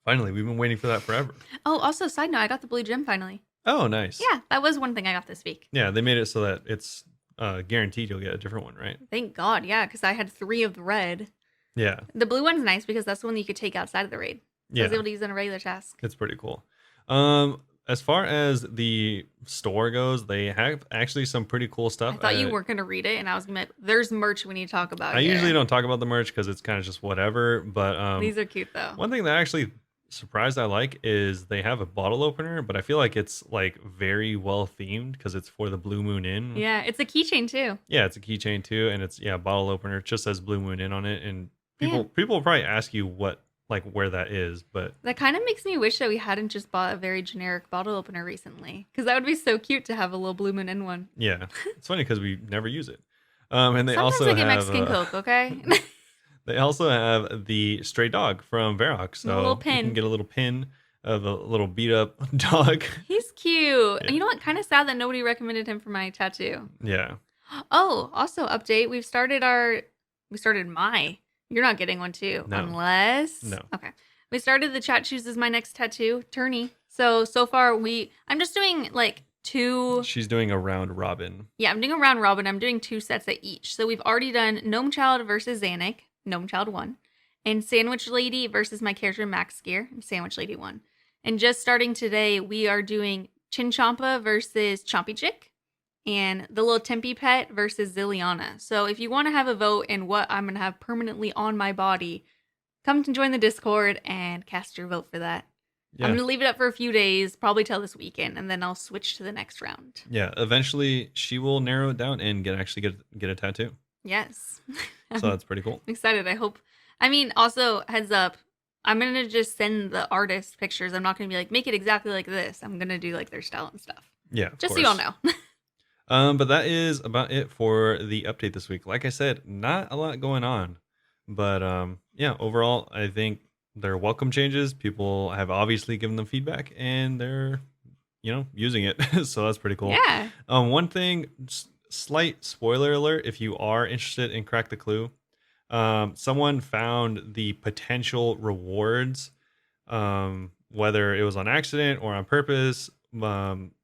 we've been waiting for that forever. Oh, also, side note, I got the blue gem finally. Oh, nice. Yeah, that was one thing I got this week. Yeah, they made it so that it's guaranteed you'll get a different one, right? Thank God, yeah, because I had 3 of the red. Yeah. The blue one's nice because that's the one that you could take outside of the raid. So I was able to use it in a regular task. It's pretty cool. as far as the store goes, they have actually some pretty cool I stuff. thought you weren't gonna read it, and I was gonna be like, "There's merch we need to talk about I usually here." don't talk about the merch because it's kind of just whatever. But These are cute though. one thing that actually surprised I like is they have a bottle opener, but I feel like it's like very well themed because it's for the Blue Moon Inn. Yeah, it's a keychain too. Yeah, it's a keychain too, and it's bottle opener. It just says Blue Moon Inn on it, and Yeah. people will probably ask you what like where that is, but That kind of makes me wish that we hadn't just bought a very generic bottle opener recently, because that would be so cute to have a little Blue Moon in one. yeah, it's funny because we never use it. And they Sometimes also I get have Mexican Coke, okay? they also have the stray dog from Varrock, so little you pin. can get a little pin of a little beat up dog. He's cute. Yeah. You know what? Kind of sad that nobody recommended him for my tattoo. Yeah, Oh, also update. We started my. You're not getting one too, No. unless No. Okay. We started the chat chooses my next tattoo, tourney. So far I'm just doing like two. she's doing a round robin. Yeah, I'm doing a round robin. I'm doing 2 sets at each. So we've already done Gnome Child versus Zanuck, Gnome Child won, and Sandwich Lady versus my character Max Gear, and Sandwich Lady won. And just starting today, we are doing Chinchampa versus Chompy Chick, and the little Tempe Pet versus Zilliana. So if you want to have a vote in what I'm going to have permanently on my body, come to join the Discord and cast your vote for that. Yeah, I'm going to leave it up for a few days, probably till this weekend, and then I'll switch to the next round. yeah. Eventually, she will narrow it down and get a tattoo. Yes. So that's pretty cool. I'm excited. I hope. I mean, also, heads up, I'm going to just send the artist pictures. I'm not going to be like, make it exactly like this. I'm going to do like their style and stuff. Yeah, of Just so course. y'all know. But that is about it for the update this week. Like I said, not a lot going on, but yeah, overall, I think they're welcome changes. People have obviously given them feedback, and they're using it, so that's pretty cool. Yeah. One thing, slight spoiler alert, if you are interested in Crack the Clue, someone found the potential rewards, whether it was on accident or on purpose.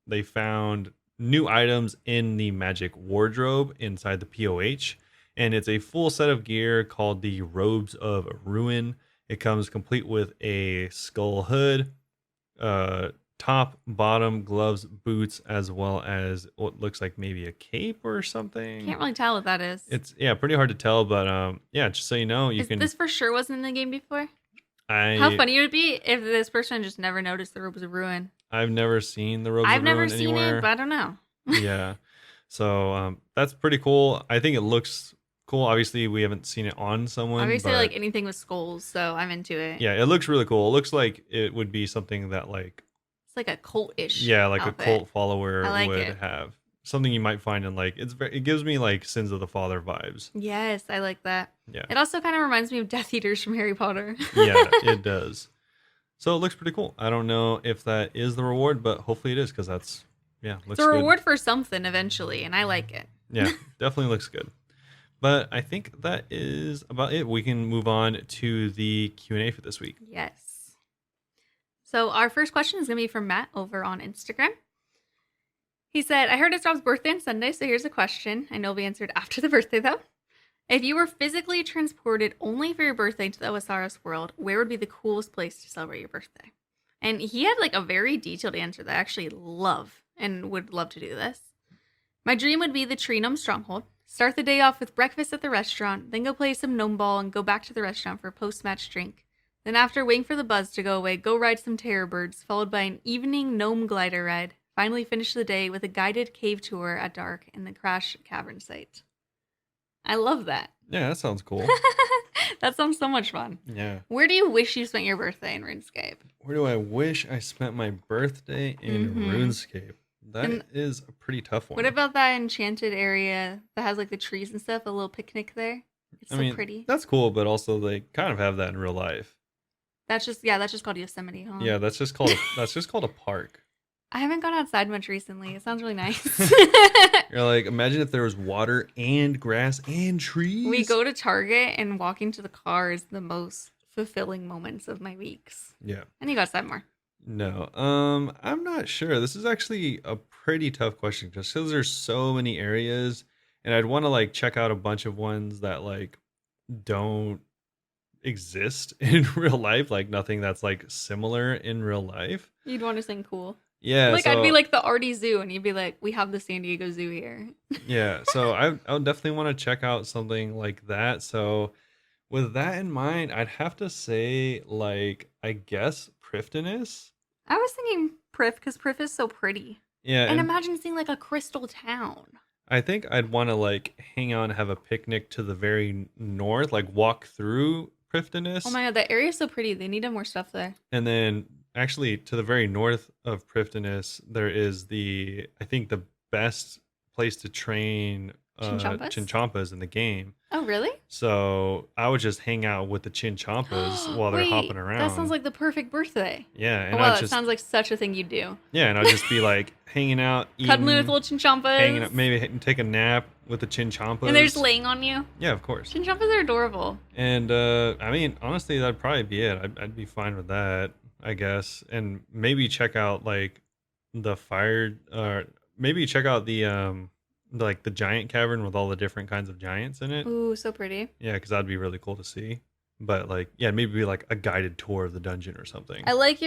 They found new items in the magic wardrobe inside the POH, and it's a full set of gear called the Robes of Ruin. It comes complete with a skull hood, top, bottom, gloves, boots, as well as what looks like maybe a cape or something. Can't really tell what that is. It's pretty hard to tell, but yeah, just so you know, This for sure wasn't in the game before? I How funny would it be if this person just never noticed the Robes of Ruin? I've never seen the Robes I've of never Ruin seen anywhere. it, but I don't know. Yeah, so that's pretty cool. I think it looks cool. Obviously, we haven't seen it on someone. Obviously, but like anything with skulls, so I'm into it. yeah, it looks really cool. It looks like it would be something that like It's like a cult-ish. like outfit. a cult follower I like would it. have. Something you might find in like it gives me like Sins of the Father vibes. Yes, I like that. Yeah. It also kind of reminds me of Death Eaters from Harry Potter. Yeah, it does. So it looks pretty cool. I don't know if that is the reward, but hopefully it is because that's looks It's a good. reward for something eventually, and I like it. Yeah, definitely looks good. But I think that is about it. We can move on to the Q&A for this week. Yes. So our first question is going to be from Matt over on Instagram. He said, I heard it's Rob's birthday on Sunday, so here's a question. I know it'll be answered after the birthday, though. If you were physically transported only for your birthday to the OSRS world, where would be the coolest place to celebrate your birthday? And he had like a very detailed answer that I actually love and would love to do this. My dream would be the Tree Gnome Stronghold. Start the day off with breakfast at the restaurant, then go play some gnome ball and go back to the restaurant for a post-match drink. Then after waiting for the buzz to go away, go ride some terror birds, followed by an evening gnome glider ride. Finally finish the day with a guided cave tour at dark in the Crash Cavern site. I love that. Yeah, that sounds cool. That sounds so much fun. Yeah. Where do you wish you spent your birthday in RuneScape? Where do I wish I spent my birthday in Mhm. RuneScape? That And is a pretty tough one. What about that enchanted area that has like the trees and stuff, a little picnic there? It's I so mean, pretty. that's cool, but also they kind of have that in real life. That's just called Yosemite, huh? Yeah, that's just called a park. I haven't gone outside much recently. It sounds really nice. You're like, imagine if there was water and grass and trees. We go to Target and walking to the car is the most fulfilling moments of my weeks. Yeah. I need to go outside more. No. I'm not sure. This is actually a pretty tough question just because there's so many areas, and I'd want to like check out a bunch of ones that like don't exist in real life, like nothing that's like similar in real life. You'd want to sing cool. Yeah, Like I'd be so like the Artie Zoo, and you'd be like, we have the San Diego Zoo here. yeah, so I would definitely want to check out something like that. So with that in mind, I'd have to say like I guess Prifddinas. I was thinking Prif because Prif is so pretty. Yeah, And and imagine seeing like a crystal town. I think I'd want to like hang out and have a picnic to the very north, like walk through Oh Prifddinas, my god, that area is so pretty. They need more stuff there. and then actually to the very north of Prifddinas, there is the I think the best place to train Chinchompas? chinchompas in the game. Oh, really? So I would just hang out with the chinchompas while they're hopping Wait, that sounds around. like the perfect birthday. Yeah, Oh, and wow, I'd that just sounds like such a thing you'd do. yeah, and I'd just be like hanging out, Cuddling with eating, little hanging chinchompas. out, maybe take a nap with the And they're just chinchompas. laying on you. Yeah, of course. Chinchompas are adorable. And I mean, honestly, that'd probably be it. I'd be fine with that, I guess. And maybe check out like the fire, maybe check out the like the giant cavern with all the different kinds of giants in it. Ooh, so pretty. Yeah, because that'd be really cool to see. But like, yeah, maybe be like a guided tour of the dungeon or something. I like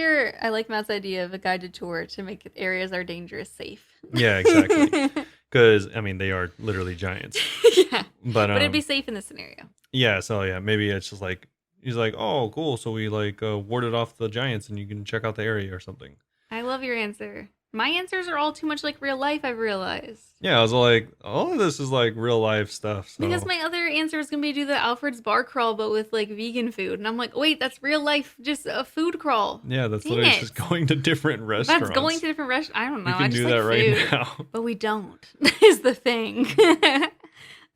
Matt's idea of a guided tour to make areas are dangerous safe. Yeah, exactly. Because I mean, they are literally giants. Yeah. But But it'd be safe in this scenario. yeah. So yeah, maybe it's just like he's like, oh, cool. So we like warded off the giants, and you can check out the area or something. I love your answer. My answers are all too much like real life, I've realized. Yeah, I was like, all of this is like real life stuff. So Because my other answer is gonna be do the Alfred's bar crawl, but with like vegan food, and I'm like, wait, that's real life, just a food crawl. yeah, that's Dang literally it. just going to different restaurants. That's going to different restaurants. I don't know. We can I just do like that right food, now. but we don't. Is the thing.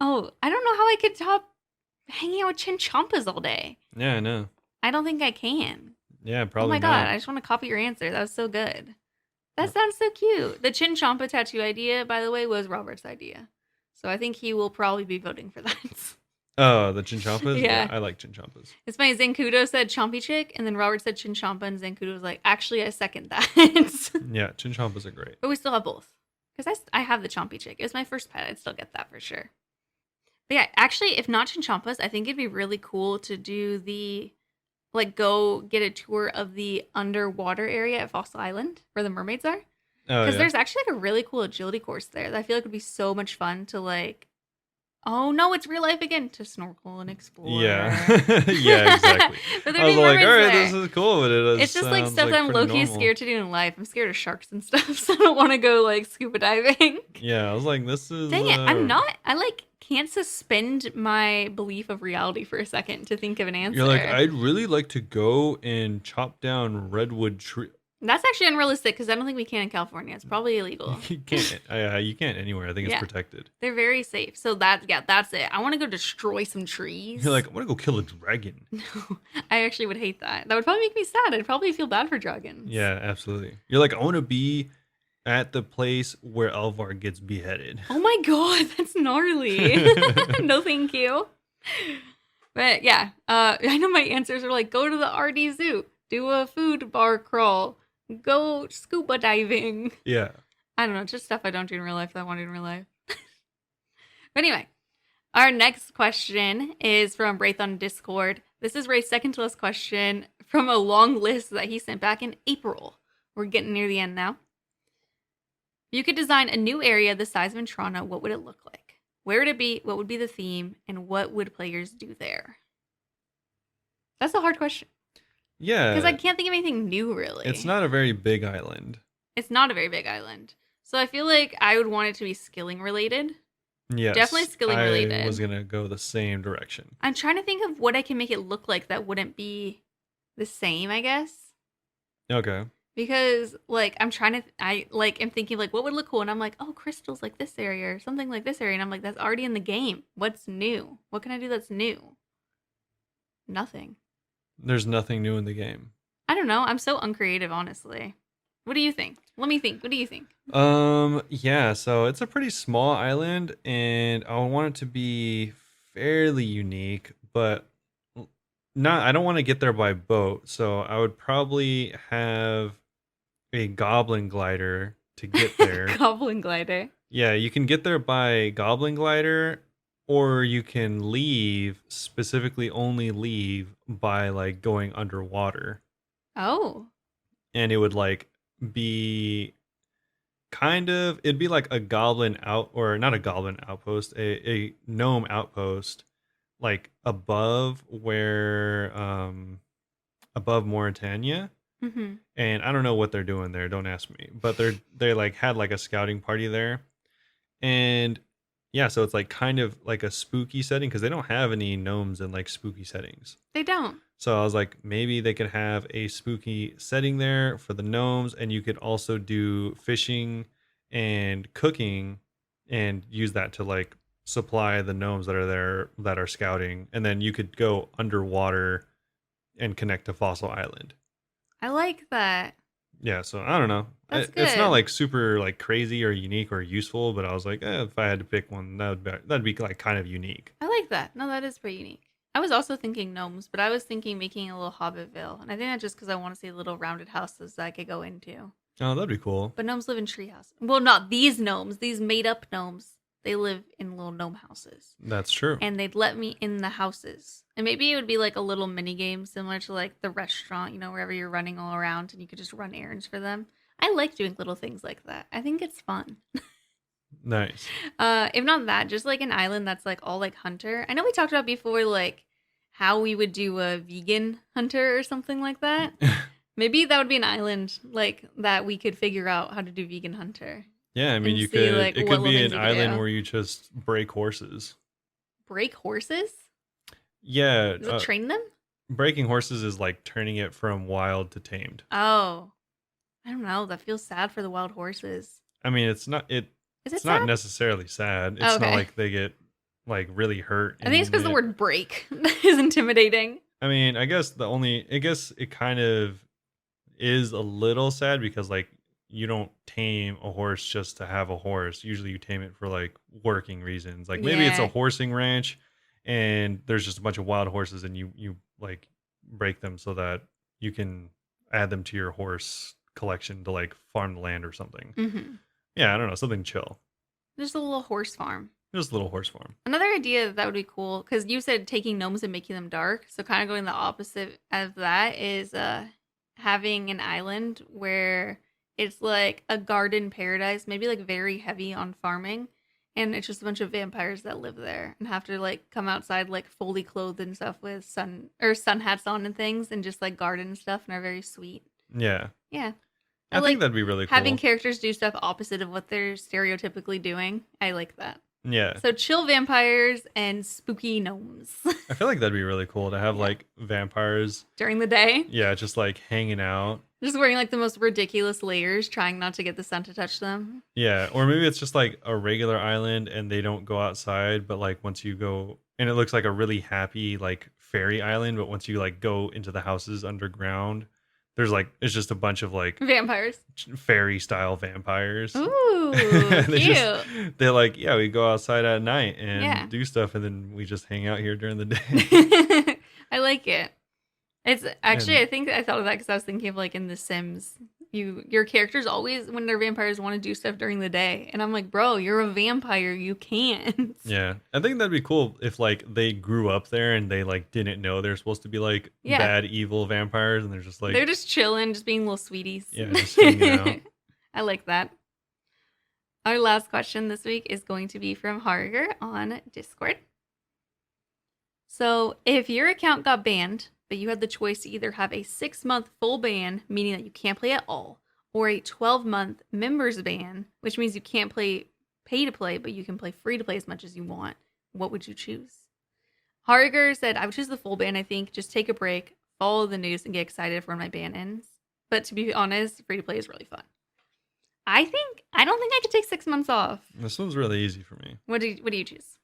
Oh, I don't know how I could top hanging out with chinchompas all day. Yeah, I know. I don't think I can. Yeah, Oh probably my not. god, I just want to copy your answer. That was so good. That sounds so cute. The chinchompa tattoo idea, by the way, was Robert's idea. So I think he will probably be voting for that. Oh, the chinchompas? Yeah. I like chinchompas. It's funny, Zancudo said chompy chick, and then Robert said chinchompa, and Zancudo was like, actually, I second that. Yeah, chinchompas are great. But we still have both. Because I have the chompy chick. It was my first pet. I'd still get that for sure. But yeah, actually, if not chinchompas, I think it'd be really cool to do the, like, go get a tour of the underwater area at Fossil Island where the mermaids are. Oh, Because yeah. there's actually like a really cool agility course there that I feel like would be so much fun to like, oh no, it's real life again, to snorkel and explore. Yeah. Yeah, exactly. But I there'd was be like, all mermaids right, there. this is cool, but it It's just like sounds stuff that I'm pretty low-key normal. scared to do in life. I'm scared of sharks and stuff, so I don't want to go like scuba diving. Yeah, I was like, this is. Dang it, I'm not. I like can't suspend my belief of reality for a second to think of an answer. You're like, I'd really like to go and chop down redwood tree. That's actually unrealistic because I don't think we can in California. It's probably illegal. You can't. You can't anywhere. I think it's Yeah. protected. They're very safe. So that's it. I want to go destroy some trees. You're like, I want to go kill a dragon. No, I actually would hate that. That would probably make me sad. I'd probably feel bad for dragons. Yeah, absolutely. You're like, I want to be at the place where Elvar gets beheaded. Oh my god, that's gnarly. No, thank you. But yeah, I know my answers are like go to the RD Zoo, do a food bar crawl, go scuba diving. Yeah. I don't know, just stuff I don't do in real life that I want to do in real life. But anyway, our next question is from Wraith on Discord. This is Wraith's second to last question from a long list that he sent back in April. We're getting near the end now. If you could design a new area the size of Entrana, what would it look like? Where would it be? What would be the theme? And what would players do there? That's a hard question. Yeah. Because I can't think of anything new, really. It's not a very big island. It's not a very big island. So I feel like I would want it to be skilling related. Yes. Definitely skilling related. I was going to go the same direction. I'm trying to think of what I can make it look like that wouldn't be the same, I guess. Okay. Because, like, I'm thinking, like, what would look cool? And I'm like, oh, crystals like this area or something like this area. And I'm like, that's already in the game. What's new? What can I do that's new? Nothing. There's nothing new in the game. I don't know. I'm so uncreative, honestly. What do you think? Let me think. What do you think? Yeah, so it's a pretty small island and I want it to be fairly unique, but I don't want to get there by boat. So I would probably have a goblin glider to get there. Goblin glider. Yeah, you can get there by goblin glider or you can specifically only leave by like going underwater. Oh. And it would like be it'd be like a goblin out, or not a goblin outpost, a gnome outpost, like above Mauritania. Mm-hmm. And I don't know what they're doing there, don't ask me, but they like had like a scouting party there. And yeah, so it's like kind of like a spooky setting because they don't have any gnomes in like spooky settings. They don't. So I was like, maybe they could have a spooky setting there for the gnomes, and you could also do fishing and cooking and use that to like supply the gnomes that are there that are scouting. And then you could go underwater and connect to Fossil Island. I like that. Yeah, so I don't know. That's It's not good. like super like crazy or unique or useful, but I was like, if I had to pick one, that'd be like kind of unique. I like that. No, that is pretty unique. I was also thinking gnomes, but I was thinking making a little Hobbitville. And I think that's just because I want to see little rounded houses that I could go into. Oh, that'd be cool. But gnomes live in treehouse. Well, not these gnomes, these made up gnomes. They live in little gnome houses. That's true. And they'd let me in the houses. And maybe it would be like a little mini game similar to like the restaurant, wherever you're running all around and you could just run errands for them. I like doing little things like that. I think it's fun. Nice. If not that, just like an island that's like all like hunter. I know we talked about before like how we would do a vegan hunter or something like that. Maybe that would be an island like that we could figure out how to do vegan hunter. Yeah, I mean, And you see, could. like, It what could little be things an you could island do. where you just break horses. Break horses? Yeah, Does it train them? breaking horses is like turning it from wild to tamed. Oh, I don't know. That feels sad for the wild horses. I mean, it's not Is it It's not sad? necessarily sad. It's not Okay. like they get like really hurt. I think it's because the it. word break is intimidating. I mean, I guess it kind of is a little sad because like you don't tame a horse just to have a horse. Usually you tame it for like working reasons. Like maybe it's a Yeah. horsing ranch and there's just a bunch of wild horses and you like break them so that you can add them to your horse collection to like farm the land or something. Mm-hmm. Yeah, I don't know, something chill. Just a little horse farm. Just a little horse farm. Another idea that would be cool, because you said taking gnomes and making them dark. So kind of going the opposite of that is having an island where it's like a garden paradise, maybe like very heavy on farming. And it's just a bunch of vampires that live there and have to like come outside like fully clothed and stuff with sun hats on and things and just like garden and stuff and are very sweet. Yeah. Yeah. I like think that'd be really cool. having characters do stuff opposite of what they're stereotypically doing. I like that. Yeah. So chill vampires and spooky gnomes I feel like that'd be really cool to have like vampires, during the day. yeah, just like hanging out. Just wearing like the most ridiculous layers, trying not to get the sun to touch them. Yeah, or maybe it's just like a regular island and they don't go outside, but like once you go and it looks like a really happy like fairy island, but once you like go into the houses underground, there's like it's just a bunch of like Vampires. fairy style vampires. Ooh, They cute. they're like, yeah, we go outside at night and Yeah. do stuff and then we just hang out here during the day. I like it. It's actually, And- I think I thought of that because I was thinking of like in The Sims, your characters always when they're vampires want to do stuff during the day, and I'm like, bro, you're a vampire, you can't. Yeah, I think that'd be cool if like they grew up there and they like didn't know they're supposed to be like Yeah. bad evil vampires and they're just like They're just chilling, just being little sweeties. Yeah, just hanging out. I like that. Our last question this week is going to be from Harger on Discord. So, if your account got banned, but you had the choice to either have a 6-month full ban, meaning that you can't play at all, or a 12-month members ban, which means you can't play pay to play, but you can play free to play as much as you want, what would you choose? Harger said, I would choose the full ban, I think. Just take a break, follow the news, and get excited for when my ban ends. But to be honest, free to play is really fun. I don't think I could take 6 months off. this one's really easy for me. What do you choose?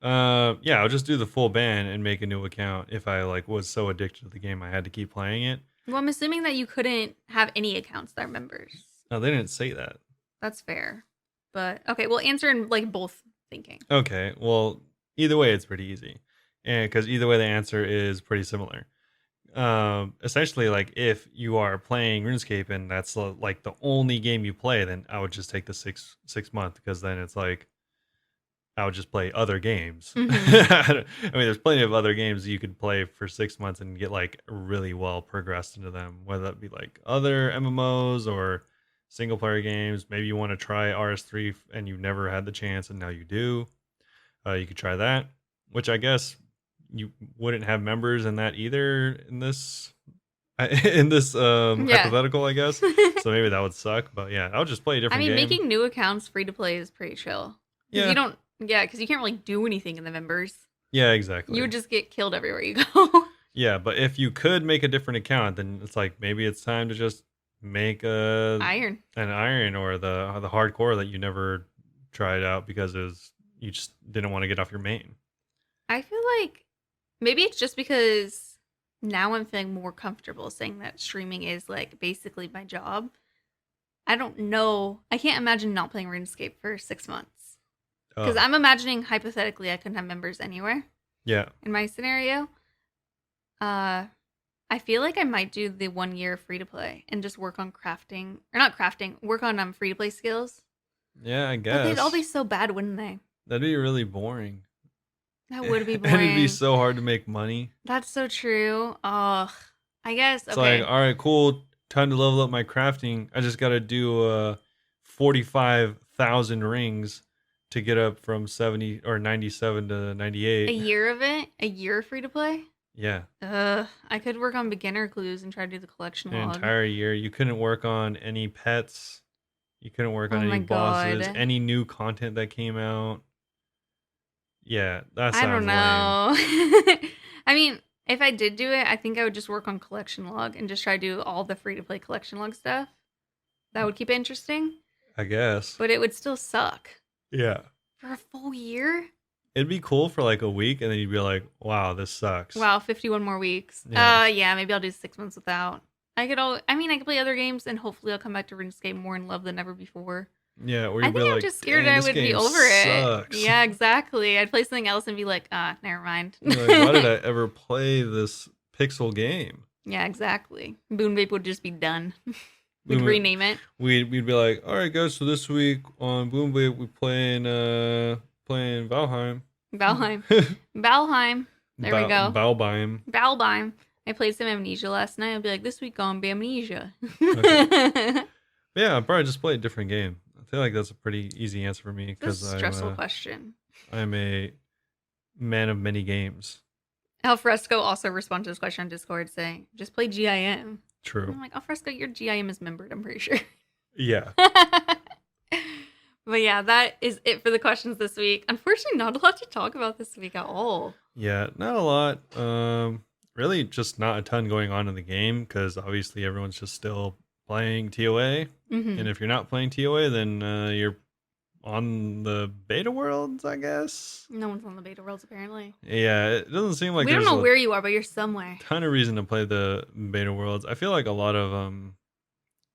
Yeah, I'll just do the full ban and make a new account if I like was so addicted to the game I had to keep playing it. Well, I'm assuming that you couldn't have any accounts that are members. No, they didn't say that. That's fair. But okay, we'll answer in like both thinking. Okay, well, either way, it's pretty easy, and because either way the answer is pretty similar. Essentially, like if you are playing RuneScape and that's like the only game you play, then I would just take the six month because then it's like I would just play other games. I mean, there's plenty of other games you could play for 6 months and get like really well progressed into them, whether that be like other MMOs or single player games. Maybe you want to try RS3 and you've never had the chance and now you do. You could try that, which I guess you wouldn't have members in that either in this Yeah. hypothetical, I guess. So maybe that would suck. But yeah, I'll just play a I different mean, game. making new accounts free to play is pretty chill. Yeah. Because you can't really do anything in the members. Yeah, exactly. You would just get killed everywhere you go. Yeah, but if you could make a different account, then it's like maybe it's time to just make an iron or the hardcore that you never tried out because you just didn't want to get off your main. I feel like maybe it's just because now I'm feeling more comfortable saying that streaming is like basically my job. I don't know. I can't imagine not playing RuneScape for 6 months. Because I'm imagining hypothetically I couldn't have members anywhere. Yeah. In my scenario. I feel like I might do the 1 year free to play and just work on crafting. Or not crafting, work on free to play skills. Yeah, I guess. But they'd all be so bad, wouldn't they? That'd be really boring. That would be boring. It'd be so hard to make money. That's so true. Ugh. I guess, It's okay. like, all right, cool. Time to level up my crafting. I just got to do 45,000 rings to get up from 70 or 97 to 98. A year of it? A year free to play? Yeah. I could work on beginner clues and try to do the collection An log. entire year. You couldn't work on any pets. You couldn't work on any bosses. God. Any new content that came out. Yeah, that sounds I don't lame. know. I mean, if I did do it, I think I would just work on collection log and just try to do all the free to play collection log stuff. That would keep it interesting. I guess. But it would still suck. Yeah. For a full year? It'd be cool for like a week, and then you'd be like, wow, this sucks. Wow, 51 more weeks. Yeah. Yeah, maybe I'll do 6 months without. I could play other games, and hopefully I'll come back to RuneScape more in love than ever before. Yeah, or I you'd think be I'm like, just scared "Dang, I this would be game over sucks." it. Yeah, exactly. I'd play something else and be like, never mind. You're like, why did I ever play this pixel game? Yeah, exactly. Bunebape would just be done. We'd Bunebape- rename it. We'd be like, all right, guys, so this week on Bunebape, we're playing Valheim. Valheim. Valheim. There we go. Valheim. Valheim. I played some Amnesia last night. I'd be like, this week on Amnesia. Okay. Yeah, I'd probably just play a different game. I feel like that's a pretty easy answer for me This because is a stressful question. I'm a man of many games. Alfresco also responded to this question on Discord saying, just play GIM. True. I'm like, Alfresco, your GIM is membered, I'm pretty sure. Yeah. But yeah, that is it for the questions this week. Unfortunately, not a lot to talk about this week at all. Yeah, not a lot. Really just not a ton going on in the game because obviously everyone's just still playing TOA. Mm-hmm. And if you're not playing TOA, then you're on the beta worlds, I guess. No one's on the beta worlds, apparently. Yeah, it doesn't seem like we don't there's know where you are, but you're somewhere. ton of reason to play the beta worlds. I feel like a lot of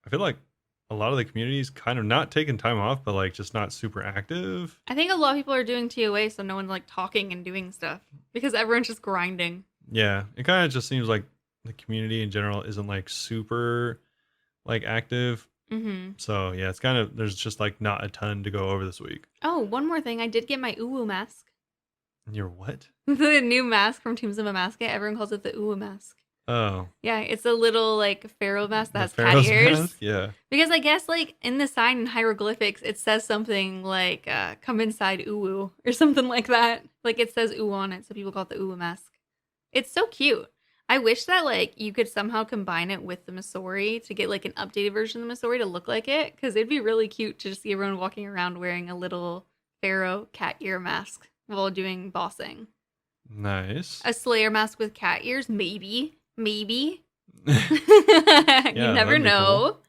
the community's kind of not taking time off, but like just not super active. I think a lot of people are doing TOA, so no one's like talking and doing stuff because everyone's just grinding. Yeah, it kind of just seems like the community in general isn't like super like active. Mm-hmm. So yeah, it's kind of there's just like not a ton to go over this week. Oh, one more thing. I did get my Uwu mask. Your what? The new mask from Teams of a Mask. Everyone calls it the Uwu mask. Oh. Yeah, it's a little like pharaoh mask that has The cat Pharaoh's ears. mask? Yeah. Because I guess like in the sign in hieroglyphics, it says something like "come inside Uwu" or something like that. Like it says Uwu on it, so people call it the Uwu mask. It's so cute. I wish that like you could somehow combine it with the Masori to get like an updated version of the Masori to look like it, because it'd be really cute to just see everyone walking around wearing a little pharaoh cat ear mask while doing bossing. Nice. A Slayer mask with cat ears, maybe. You Yeah, never that'd be know. cool.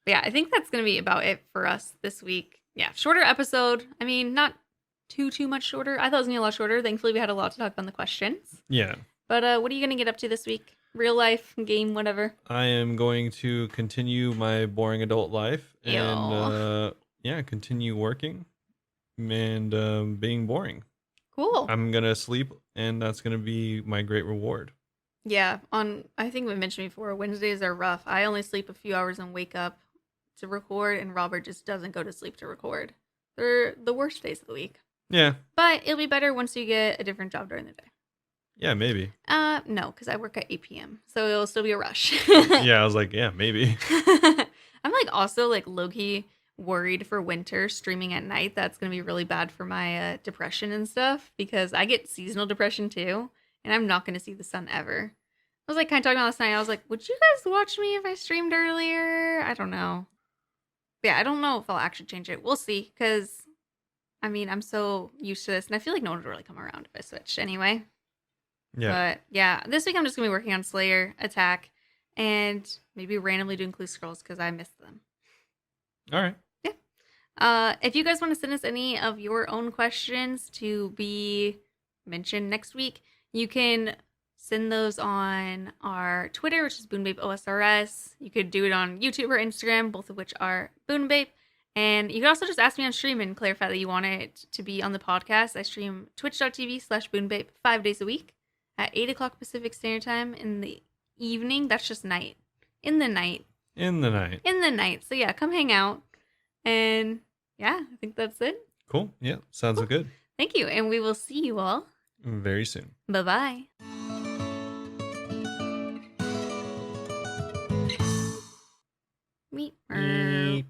But yeah, I think that's gonna be about it for us this week. Yeah, shorter episode. I mean, not too much shorter. I thought it was gonna be a lot shorter. Thankfully, we had a lot to talk about in the questions. Yeah. But what are you gonna get up to this week? Real life, game, whatever. I am going to continue my boring adult life and continue working and being boring. Cool. I'm gonna sleep, and that's gonna be my great reward. Yeah, I think we mentioned before, Wednesdays are rough. I only sleep a few hours and wake up to record, and Robert just doesn't go to sleep to record. They're the worst days of the week. Yeah. But it'll be better once you get a different job during the day. Yeah, maybe. No, because I work at 8 p.m. So it'll still be a rush. Yeah, I was like, yeah, maybe. I'm I'm like also like low-key worried for winter streaming at night. That's gonna be really bad for my depression and stuff because I get seasonal depression too, and I'm not gonna see the sun ever. I was like kind of talking about last night. I was like, would you guys watch me if I streamed earlier? I don't know. Yeah, I don't know if I'll actually change it. We'll see, because I mean, I'm so used to this, and I feel like no one would really come around if I switched anyway. Yeah. But yeah, this week I'm just gonna be working on Slayer, Attack, and maybe randomly doing Clue Scrolls because I missed them. All right. Yeah. If you guys want to send us any of your own questions to be mentioned next week, you can send those on our Twitter, which is Bunebapeosrs. You could do it on YouTube or Instagram, both of which are Bunebape. And you can also just ask me on stream and clarify that you want it to be on the podcast. I stream twitch.tv/Bunebape 5 days a week at 8 o'clock Pacific Standard Time in the evening. That's just night. In the night. In the night. In the night. So yeah, come hang out. And yeah, I think that's it. Cool. Yeah. Sounds good. Thank you. And we will see you all Very soon. Bye-bye. Meet. Meep.